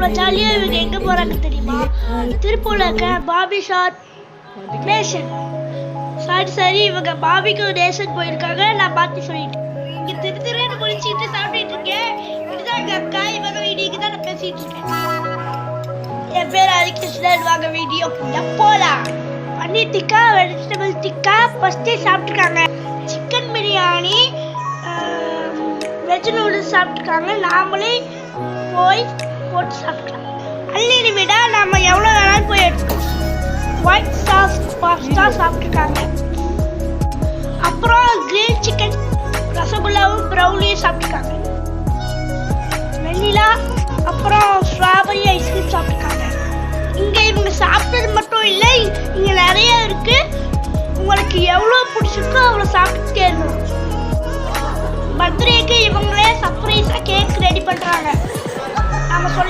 இவ்வளோ ஜாலியாக இவங்க எங்கே போகிறாங்க தெரியுமா? திருப்பூரில் இருக்க பாபி ஷார் நேஷன். சரி இவங்க பாபிக்கு நேஷன் போயிருக்காங்க. நான் பார்த்து சொல்லிட்டேன். இங்கே திருன்னு குளிச்சுட்டு சாப்பிட்டுட்டு இருக்கேன். இதுதான் எங்கள் அக்கா. இவங்க வீடியோக்கு தான் நான் பேசிட்டு இருக்கேன். என் பேர் ஹரிகிருஷ்ணன். வாங்க வீடியோ போலாம். பன்னீர் டிக்கா, வெஜிடபிள் டிக்கா ஃபஸ்ட்டே சாப்பிட்ருக்காங்க. சிக்கன் பிரியாணி, வெஜ் நூடுல்ஸ் சாப்பிட்ருக்காங்க. நாமளே போய் போட்டு சாப்பிட்லாம். அன்லிமிட்டடாக நம்ம எவ்வளோ வேணாலும் போய் எடுத்துக்கலாம். ஒயிட் சாஸ் பாஸ்தா சாப்பிட்ருக்காங்க. அப்புறம் கிரில் சிக்கன், ரசகுல்லாவும் ப்ரௌனியும் சாப்பிட்ருக்காங்க. வெண்ணிலா அப்புறம் ஸ்ட்ராபெரி ஐஸ்கிரீம் சாப்பிட்ருக்காங்க. இங்கே இவங்க சாப்பிட்டது மட்டும் இல்லை, இங்கே நிறைய இருக்கு. உங்களுக்கு எவ்வளோ பிடிச்சிருக்கோ அவ்வளோ சாப்பிட்டுட்டே இருக்கணும். பர்த்டேக்கு இவங்களே சர்ப்ரைஸாக கேக் ரெடி பண்ணுறாங்க. நம்ம சொல்லி